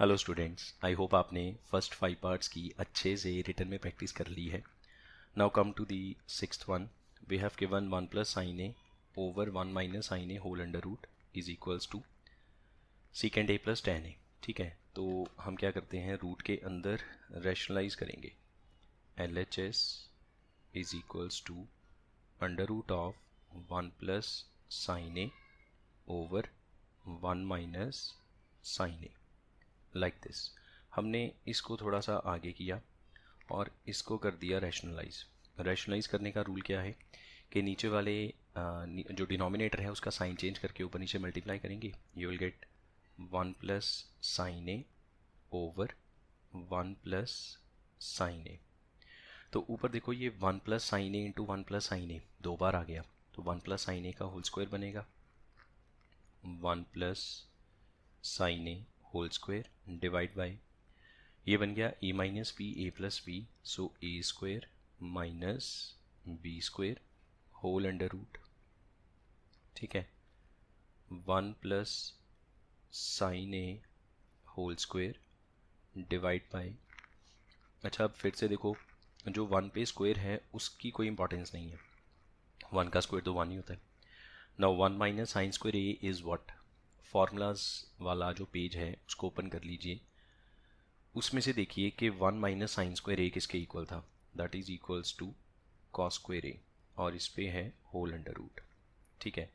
Hello students, I hope आपने first 5 parts की अच्छे से रिटर्न में प्रैक्टिस कर ली है. Now come to the sixth one. We have given 1 plus sine A over 1 minus sine A whole under root is equals to secant A plus tan A. ठीक है, तो हम क्या करते हैं, रूट के अंदर रैशनलाइज करेंगे. L H S is equals to under root of 1 plus sine A over 1 minus sine A, like this. हमने इसको थोड़ा सा आगे किया और इसको कर दिया रैशनलाइज. रैशनलाइज करने का रूल क्या है कि नीचे वाले जो डिनोमिनेटर है उसका साइन चेंज करके ऊपर नीचे मल्टीप्लाई करेंगे. You will get 1 plus sine A over 1 plus sine A. तो ऊपर देखो, ये 1 plus sine A into 1 plus sine A दो बार आ गया, तो 1 प्लस साइन ए का होल स्क्वायर बनेगा 1 plus sine A whole square divide by ये बन गया A minus B A plus B, so A square minus B square whole under root. ठीक है, 1 plus sine A whole square divide by. अच्छा, अब फिर से देखो, जो 1 पे स्क्वायर है उसकी कोई इंपॉर्टेंस नहीं है, 1 का स्क्वायर तो 1 ही होता है. Now 1 minus sign square A is what. Formulas वाला जो पेज है उसको ओपन कर लीजिए. उसमें से देखिए कि 1 माइनस साइन स्क्वायर ए किसके इक्वल था, that is equals to cos square A, और इस पे है होल अंडर रूट. ठीक है,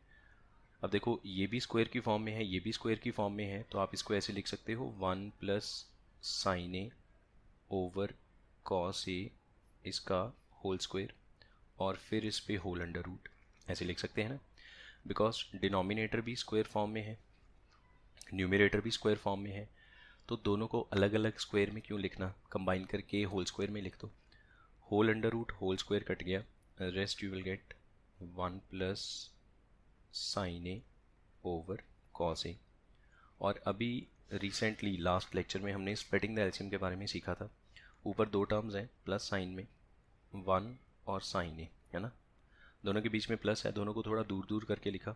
अब देखो ये भी स्क्वायर की फॉर्म में है, ये भी स्क्वायर की फॉर्म में है, तो आप इसको ऐसे लिख सकते हो 1 plus sine A over cos ए इसका होल स्क्वायर और फिर इस पे होल अंडर रूट, ऐसे लिख सकते हैं ना. बिकॉज डिनोमिनेटर भी स्क्वायर फॉर्म में है, न्यूमरेटर भी स्क्वायर फॉर्म में है, तो दोनों को अलग अलग स्क्वायर में क्यों लिखना, कंबाइन करके होल स्क्वायर में लिख दो. Whole under root whole square cut गया, rest you will get 1 plus sine A over cos A. और अभी रिसेंटली लास्ट लेक्चर में हमने स्प्लिटिंग द एलसीएम के बारे में सीखा था. ऊपर दो टर्म्स हैं प्लस साइन में, 1 और साइन ए, है ना. दोनों के बीच में प्लस है, दोनों को थोड़ा दूर दूर करके लिखा.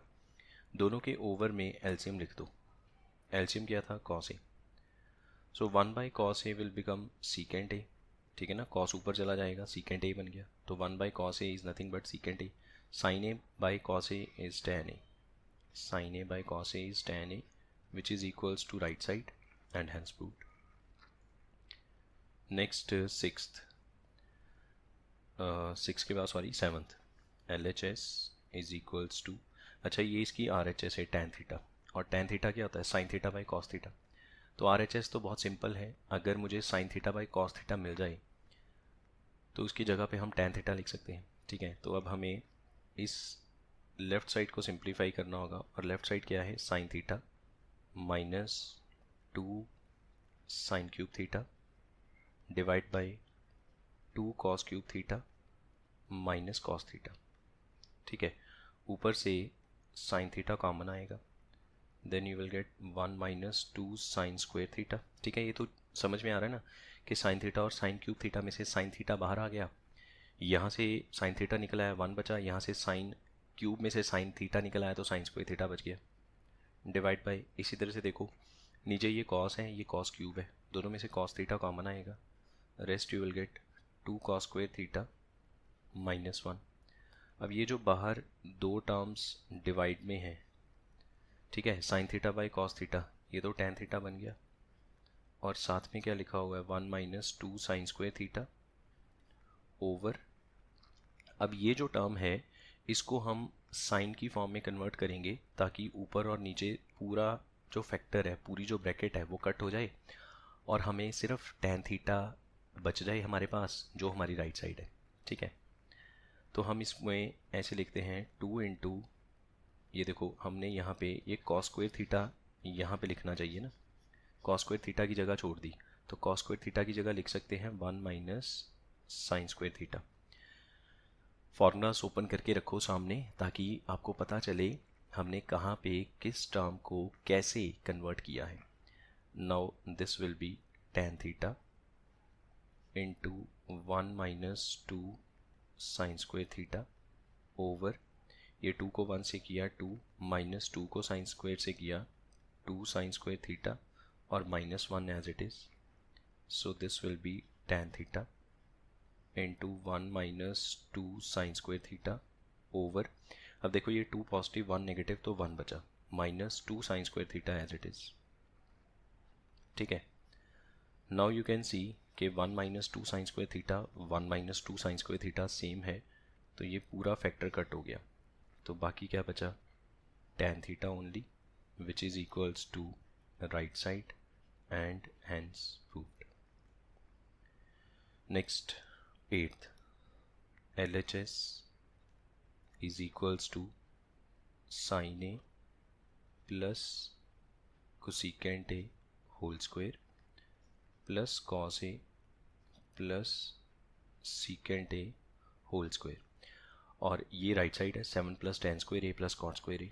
दोनों के ओवर में एलसीएम लिख दो. एलसीएम क्या था, cos A. So 1 by cos A will become secant A. ठीक है ना, कॉस ऊपर चला जाएगा, सीकेंट ए बन गया, तो 1 by cos A is nothing but secant A. Sine A by cos A is tan A. Sine A by cos A is tan A which is equals to right side and hence proved. Next sixth के बाद sorry seventh. L H S is equals to, अच्छा ये इसकी R H S है tan theta, और tan theta क्या होता है, sine theta by cos theta. तो आर एच एस तो बहुत सिंपल है, अगर मुझे sine theta by cos theta मिल जाए तो उसकी जगह पे हम टैन थीटा लिख सकते हैं. ठीक है, तो अब हमें इस लेफ़्ट साइड को सिंप्लीफाई करना होगा, और लेफ़्ट साइड क्या है, sine theta minus 2 sine cube theta divide by 2 cos cube theta minus cos theta. ठीक है, ऊपर से साइन थीटा कॉमन आएगा, then you will get 1 minus 2 sine square theta. ठीक है, ये तो समझ में आ रहा है ना कि साइन थीटा और साइन क्यूब थीटा में से साइन थीटा बाहर आ गया, यहाँ से साइन थीटा निकला है 1 बचा, यहाँ से साइन क्यूब में से साइन थीटा निकला है तो साइन स्क्वायर थीटा बच गया, डिवाइड बाई. इसी तरह से देखो, नीचे ये कॉस है, ये कॉस क्यूब है, दोनों में से कॉस थीटा कॉमन आएगा, rest you will gate 2 cos square theta minus 1. अब ये जो बाहर दो टर्म्स डिवाइड में है, ठीक है, sine theta by cos theta, ये तो टैन थीटा बन गया, और साथ में क्या लिखा हुआ है, 1 minus 2 sine square theta over. अब ये जो टर्म है इसको हम साइन की फॉर्म में कन्वर्ट करेंगे ताकि ऊपर और नीचे पूरा जो फैक्टर है, पूरी जो ब्रैकेट है वो कट हो जाए, और हमें सिर्फ टैन थीटा बच जाए हमारे पास, जो हमारी राइट साइड है. ठीक है, तो हम इसमें ऐसे लिखते हैं 2 इंटू, ये देखो हमने यहाँ पे ये कॉस स्क्वायर थीटा यहाँ पे लिखना चाहिए ना, कॉस स्क्वायर थीटा की जगह छोड़ दी, तो कॉस स्क्वायर थीटा की जगह लिख सकते हैं 1 minus sign square theta. Formulas open करके रखो सामने ताकि आपको पता चले हमने कहाँ पे किस टर्म को कैसे कन्वर्ट किया है. Now this will B tan theta into 1 minus 2 sine square theta over, ये 2 को 1 से किया 2, माइनस 2 को साइन स्क्वायर से किया 2 साइन स्क्वायर थीटा, और -1 as it is, so this will be tan theta into 1 minus 2 sine square theta over, अब देखो ये 2 पॉजिटिव 1 नेगेटिव तो 1 बचा, -2 sine square theta as it is. ठीक है, नाउ यू कैन सी कि 1 minus 2 sine square theta 1 minus 2 sine square theta same है, तो ये पूरा फैक्टर कट हो गया, तो बाकी क्या बचा, tan theta only, which is equals to right side and hence proved. Next 8th, LHS is equals to sin A plus cosecant A whole square plus cos A plus secant A whole square, और ये right side है 7 plus tan square A plus cot square A.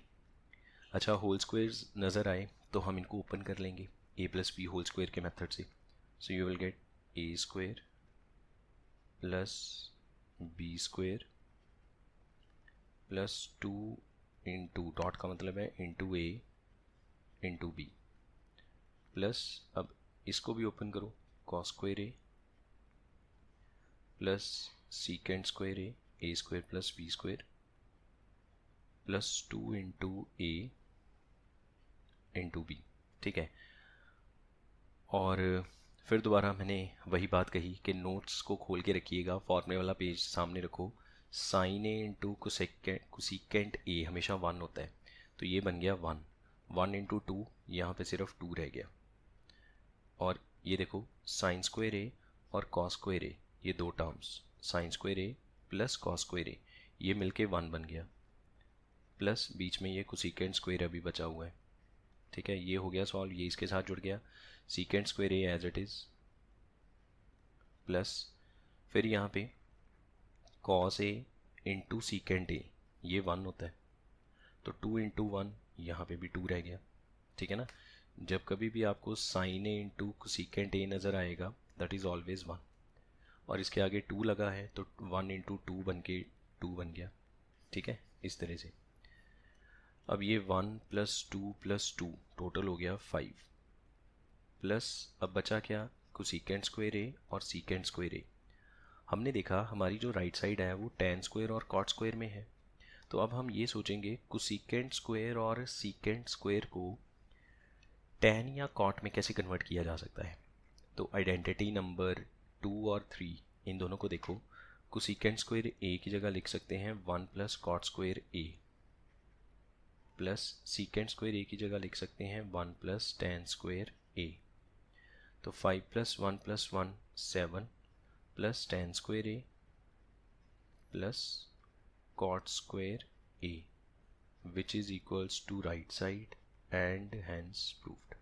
अच्छा, whole squares नज़र आए तो हम इनको open कर लेंगे A plus B whole square के मेथड से, so you will get A square plus B square plus 2 into dot का मतलब है into A into B, plus अब इसको भी ओपन करो cos square A plus secant square A square plus B square plus 2 into A into B. ठीक है, और फिर दोबारा मैंने वही बात कही कि नोट्स को खोल के रखिएगा, फॉर्मूले वाला पेज सामने रखो, साइन ए इंटू कुसिकेंट ए हमेशा 1 होता है, तो ये बन गया 1, 1 इंटू 2, यहाँ पर सिर्फ 2 रह गया, और ये देखो साइन स्क्वायर ए और कॉस स्क्वायर ए, ये दो terms sign square A plus cos square ए, ये मिलके 1 बन गया, प्लस बीच में ये कुसिकेंट स्क्वायर अभी बचा हुआ है। ठीक है, ये हो गया सॉल्व, ये इसके साथ जुड़ गया, secant square A as it is, plus फिर यहाँ पे cos A into secant A, ये 1 होता है, तो 2 इंटू 1, यहाँ पे भी 2 रह गया। ठीक है ना, जब कभी भी आपको sine A into secant A नज़र आएगा दैट इज़ ऑलवेज 1, और इसके आगे 2 लगा है तो 1 इंटू 2 बन के 2 बन गया। ठीक है, इस तरह से अब ये 1 प्लस 2 प्लस 2 टोटल हो गया 5, प्लस अब बचा क्या, कोसेकेंट स्क्वायर ए और सीकेंट स्क्वायर ए। हमने देखा हमारी जो राइट साइड है वो tan स्क्वायर और cot स्क्वायर में है, तो अब हम ये सोचेंगे कोसेकेंट स्क्वायर और सीकेंट स्क्वायर को tan या cot में कैसे कन्वर्ट किया जा सकता है। तो आइडेंटिटी नंबर 2 और 3 इन दोनों को देखो, कोसेकेंट स्क्वायर ए की जगह लिख सकते हैं 1 plus cot square A, plus secant square ए की जगह लिख सकते हैं 1 प्लस tan स्क्वायर ए, तो 5 plus 1 plus 1 7 plus tan square A plus cot square A which is equals to right side and hence proved.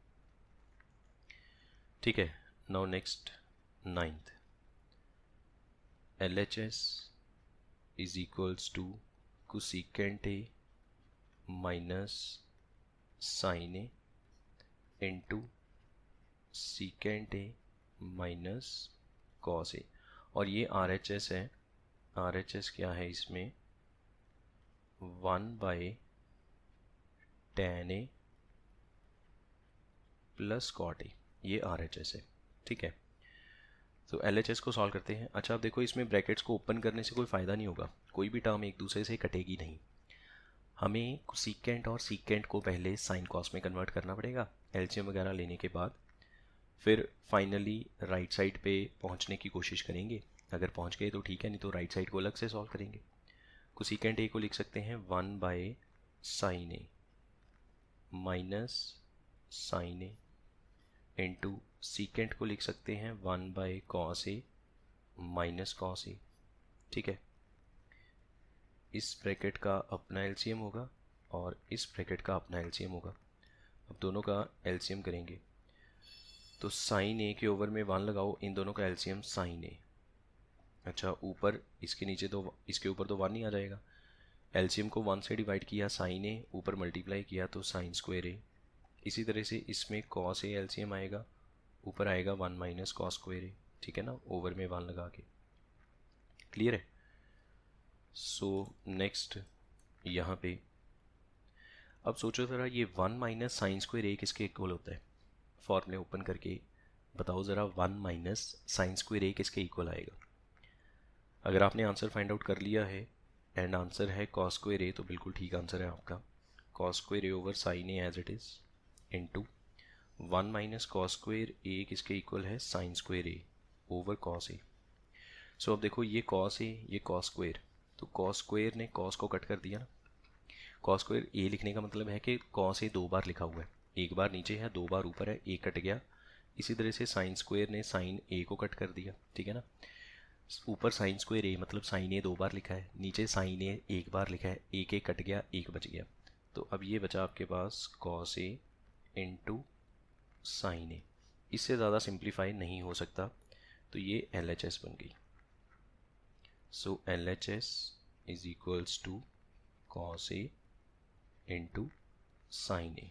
ठीक है, now next 9th, LHS is equals to cosecant A minus sin A into secant A minus cos A, और ये RHS है, RHS क्या है इसमें 1 by tan A plus cot A, ये RHS है। ठीक है, तो LHS को सॉल्व करते हैं। अच्छा, अब देखो इसमें ब्रैकेट्स को ओपन करने से कोई फ़ायदा नहीं होगा, कोई भी टर्म एक दूसरे से कटेगी नहीं, हमें सीकेंट और सीकेंट को पहले साइन कॉस में कन्वर्ट करना पड़ेगा एलसीएम वगैरह लेने के बाद, फिर फाइनली राइट साइड पे पहुंचने की कोशिश करेंगे, अगर पहुंच गए तो ठीक है, नहीं तो राइट साइड को अलग से सॉल्व करेंगे। कोसेकेंट ए को लिख सकते हैं 1 by sine A minus sine A into secant को लिख सकते हैं 1 by cos A minus cos A. ठीक है, इस ब्रैकेट का अपना एलसीएम होगा और इस ब्रैकेट का अपना एलसीएम होगा, अब दोनों का एलसीएम करेंगे, तो साइन ए के ओवर में 1 लगाओ, इन दोनों का एलसीएम साइन ए। अच्छा, ऊपर इसके नीचे तो इसके ऊपर तो 1 ही आ जाएगा, एलसीएम को 1 से डिवाइड किया साइन ए, ऊपर मल्टीप्लाई किया तो साइन स्क्वायर ए। इसी तरह से इसमें कॉस ए एलसीएम आएगा, ऊपर आएगा 1 माइनस कॉस स्क्वायर ए। ठीक है ना, ओवर में 1 लगा के। क्लियर है? सो नेक्स्ट यहाँ पे अब सोचो ज़रा, ये 1 माइनस साइन स्क्वायर ए किसके इक्वल होता है, फॉर्मूले ओपन करके बताओ ज़रा 1 माइनस साइन स्क्वायर ए किसके इक्वल आएगा। अगर आपने आंसर फाइंड आउट कर लिया है एंड आंसर है कॉस स्क्वायर ए, तो बिल्कुल ठीक आंसर है आपका। Cos square A over sine A as it is into 1 minus cos square A किसके इक्वल है, sine square A over cos A. So अब देखो ये कॉस ए, ये कॉस स्क्वायर, तो कॉस स्क्वायर ने कॉस को कट कर दिया ना। कॉस स्क्वायर ए लिखने का मतलब है कि कॉस ए 2 बार लिखा हुआ है, एक बार नीचे है 2 बार ऊपर है, ए कट गया। इसी तरह से साइन स्क्वायर ने साइन ए को कट कर दिया, ठीक है ना। ऊपर साइन स्क्वायर ए मतलब साइन ए 2 बार लिखा है, नीचे साइन ए 1 बार लिखा है, एक एक कट गया, एक बच गया। तो अब ये बचा आपके पास कॉस ए इंटू साइन ए। इससे ज़्यादा सिंप्लीफाई नहीं हो सकता, तो ये LHS बन गई। So LHS is equals to cos A into sine A.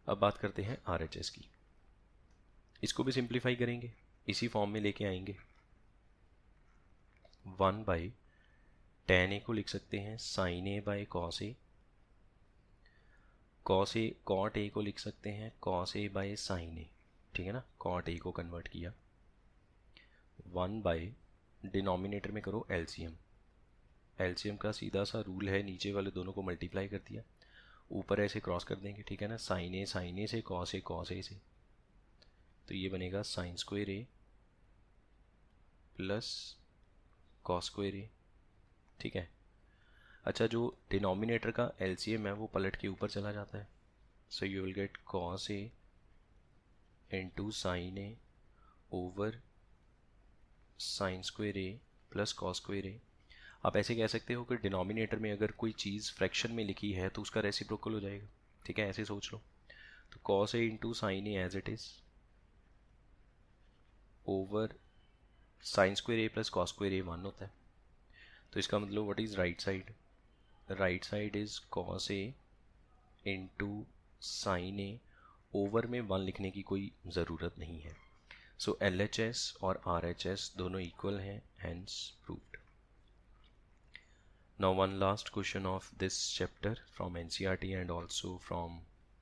अब बात करते हैं RHS की। इसको भी सिंप्लीफाई करेंगे, इसी फॉर्म में लेके आएंगे। 1 बाई टेन ए को लिख सकते हैं sine A by cos A, cos A cot A को लिख सकते हैं cos A by sine A, ठीक है ना, कॉट ए को कन्वर्ट किया। 1 बाई डिनोमिनेटर में करो LCM, LCM का सीधा सा रूल है, नीचे वाले दोनों को मल्टीप्लाई कर दिया, ऊपर ऐसे क्रॉस कर देंगे, ठीक है ना। साइन ए से कॉस ए से, तो ये बनेगा sign square A plus cos square ए, ठीक है। अच्छा, जो डिनोमिनेटर का LCM है वो पलट के ऊपर चला जाता है, so you will get cos A into sine A over sine square A plus cos square A. आप ऐसे कह सकते हो कि डिनोमिनेटर में अगर कोई चीज़ फ्रैक्शन में लिखी है तो उसका रेसिप्रोकल हो जाएगा, ठीक है, ऐसे सोच लो। तो cos A into sine A as it is over sine square A plus cos square A 1 होता है। तो इसका मतलब what is right side, right side is cos A into sine A, over में 1 लिखने की कोई ज़रूरत नहीं है। सो LHS और RHS दोनों इक्वल हैं, hence proved. Now one last question of this chapter from NCERT and also from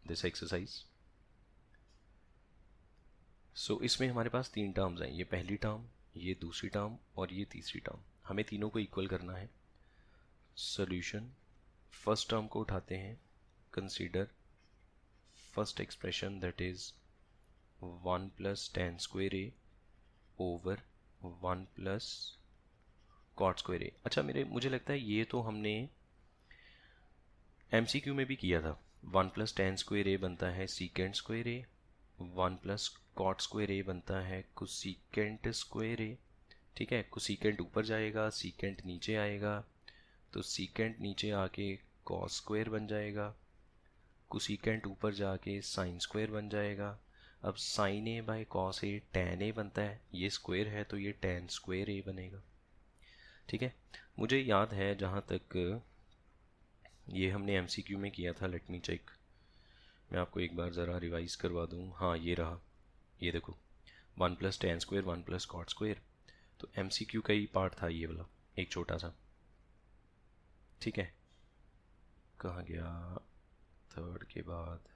this exercise. So इसमें हमारे पास 3 टर्म्स हैं, ये पहली टर्म, ये दूसरी टर्म और ये तीसरी टर्म। हमें तीनों को इक्वल करना है। सॉल्यूशन, फर्स्ट टर्म को उठाते हैं, consider first expression that is 1 plus tan square A over 1 plus cot square A. अच्छा, मुझे लगता है ये तो हमने MCQ में भी किया था। 1 प्लस टेन स्क्वायर ए बनता है secant square A, 1 plus cot square ए बनता है कोसीकेंट स्क्वायर ए, ठीक है। कोसीकेंट ऊपर जाएगा, सीकेंट नीचे आएगा, तो सीकेंट नीचे आके कॉस स्क्वायर बन जाएगा, कोसीकेंट ऊपर जाके साइन स्क्वायर बन जाएगा। अब sine A by cos A tan A बनता है, ये स्क्वायर है तो ये टेन स्क्वायर ए बनेगा, ठीक है। मुझे याद है जहाँ तक ये हमने MCQ में किया था, लेट मी चेक, मैं आपको एक बार ज़रा रिवाइज करवा दूँ। हाँ, ये रहा, ये देखो 1 plus tan square 1 plus cot square, तो MCQ का ही पार्ट था ये वाला, एक छोटा सा, ठीक है। कहाँ गया, थर्ड के बाद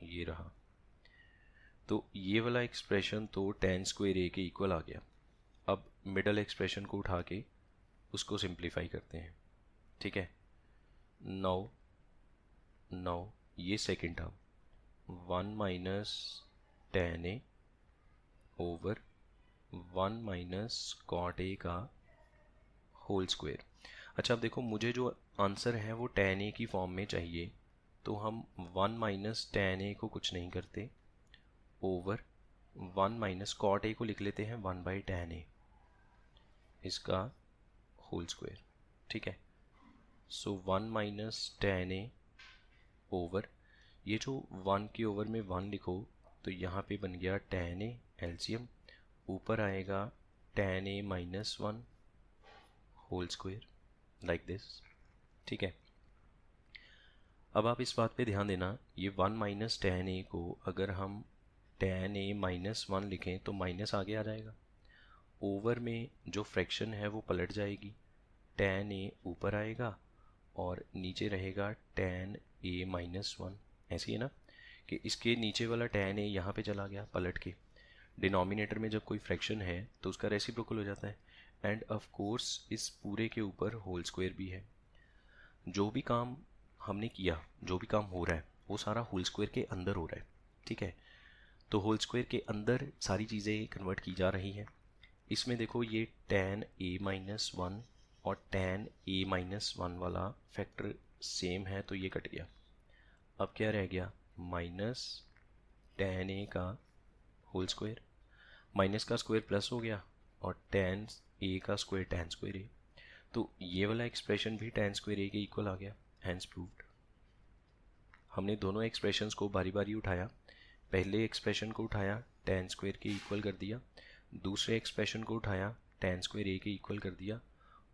ये रहा। तो ये वाला एक्सप्रेशन तो टेन स्क्वायर ए के इक्वल आ गया। अब मिडल एक्सप्रेशन को उठा के उसको सिंप्लीफाई करते हैं, ठीक है। नाउ ये second term 1 minus tan A over 1 minus cot A का होल स्क्वायर। अच्छा, अब देखो मुझे जो आंसर है वो टेन ए की फॉर्म में चाहिए, तो हम 1 माइनस टेन ए को कुछ नहीं करते, ओवर 1 माइनस कॉट ए को लिख लेते हैं 1 बाई टेन ए, इसका होल स्क्वायर, ठीक है। सो 1 माइनस टेन ए ओवर, ये जो 1 के ओवर में 1 लिखो तो यहाँ पे बन गया टेन ए LCM, ऊपर आएगा tan A minus 1 whole square like this, ठीक है। अब आप इस बात पे ध्यान देना, ये 1 माइनस टेन ए को अगर हम टेन ए माइनस 1 लिखें तो माइनस आगे आ जाएगा, ओवर में जो फ्रैक्शन है वो पलट जाएगी, टेन ए ऊपर आएगा और नीचे रहेगा टेन ए माइनस 1, ऐसी है ना, कि इसके नीचे वाला tan a यहाँ पे चला गया पलट के। डिनोमिनेटर में जब कोई फ्रैक्शन है तो उसका रेसिप्रोकल हो जाता है, एंड ऑफ कोर्स इस पूरे के ऊपर होल स्क्वायर भी है। जो भी काम हमने किया, जो भी काम हो रहा है, वो सारा होल स्क्वायर के अंदर हो रहा है, ठीक है। तो होल स्क्वायर के अंदर सारी चीज़ें कन्वर्ट की जा रही हैं। इसमें देखो ये tan a माइनस वन और tan a माइनस वन वाला फैक्टर सेम है, तो ये कट गया। अब क्या रह गया, माइनस tan a का होल स्क्वायर, माइनस का स्क्वायर प्लस हो गया, और tan a का स्क्वायर tan स्क्वायर a। तो ये वाला एक्सप्रेशन भी tan स्क्वायर a के इक्वल आ गया, हैंस प्रूव्ड। हमने दोनों एक्सप्रेशंस को बारी बारी उठाया। पहले एक्सप्रेशन को उठाया, tan स्क्वायर के इक्वल कर दिया। दूसरे एक्सप्रेशन को उठाया, tan स्क्वायर a के इक्वल कर दिया।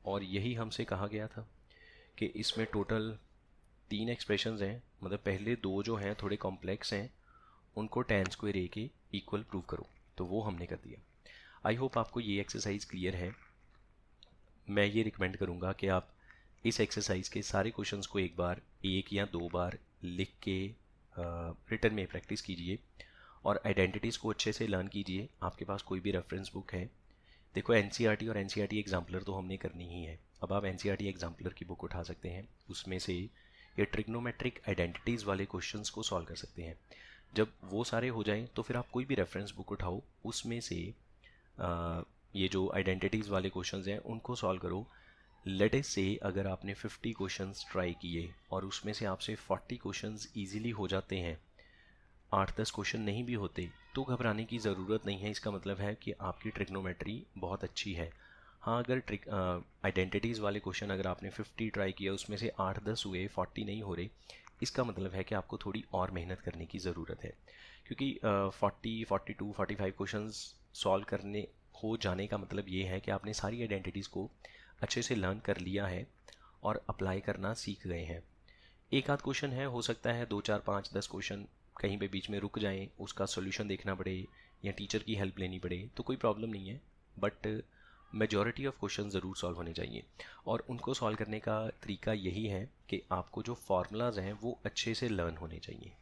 और यही हमसे कहा गया था कि इसमें टोटल 3 एक्सप्रेशंस हैं, मतलब पहले 2 जो हैं थोड़े कॉम्प्लेक्स हैं, उनको tan स्क्वायर a के इक्वल प्रूव करो। तो वो हमने कर दिया। आई होप आपको ये एक्सरसाइज क्लियर है। मैं ये रिकमेंड करूँगा कि आप इस एक्सरसाइज के सारे क्वेश्चंस को एक बार, 1 या 2 बार लिख के रिटर्न में प्रैक्टिस कीजिए, और आइडेंटिटीज़ को अच्छे से लर्न कीजिए। आपके पास कोई भी रेफरेंस बुक है, देखो एनसीईआरटी और एनसीईआरटी एग्जाम्पलर तो हमने करनी ही है। अब आप एनसीईआरटी एग्जाम्पलर की बुक उठा सकते हैं, उसमें से ये ट्रिग्नोमेट्रिक आइडेंटिटीज़ वाले क्वेश्चंस को सॉल्व कर सकते हैं। जब वो सारे हो जाएं तो फिर आप कोई भी रेफरेंस बुक उठाओ, उसमें से ये जो आइडेंटिटीज़ वाले क्वेश्चंस हैं उनको सॉल्व करो। लेट अस से अगर आपने 50 क्वेश्चंस ट्राई किए और उसमें से आपसे 40 क्वेश्चंस इजीली हो जाते हैं, 8-10 क्वेश्चन नहीं भी होते, तो घबराने की ज़रूरत नहीं है। इसका मतलब है कि आपकी ट्रिग्नोमेट्री बहुत अच्छी है। हाँ, अगर आइडेंटिटीज़ वाले क्वेश्चन अगर आपने 50 ट्राई किया, उसमें से 8-10 हुए, 40 नहीं हो रहे, इसका मतलब है कि आपको थोड़ी और मेहनत करने की ज़रूरत है। क्योंकि 40, 42, 45 क्वेश्चंस सॉल्व करने हो जाने का मतलब ये है कि आपने सारी आइडेंटिटीज़ को अच्छे से लर्न कर लिया है और अप्लाई करना सीख गए हैं। एक आध क्वेश्चन है, हो सकता है 2, 4, 5, 10 क्वेश्चन कहीं पे बीच में रुक जाएं, उसका सॉल्यूशन देखना पड़े या टीचर की हेल्प लेनी पड़े, तो कोई प्रॉब्लम नहीं है। बट मेजॉरिटी ऑफ क्वेश्चन ज़रूर सॉल्व होने चाहिए, और उनको सॉल्व करने का तरीका यही है कि आपको जो फार्मूलाज हैं वो अच्छे से लर्न होने चाहिए।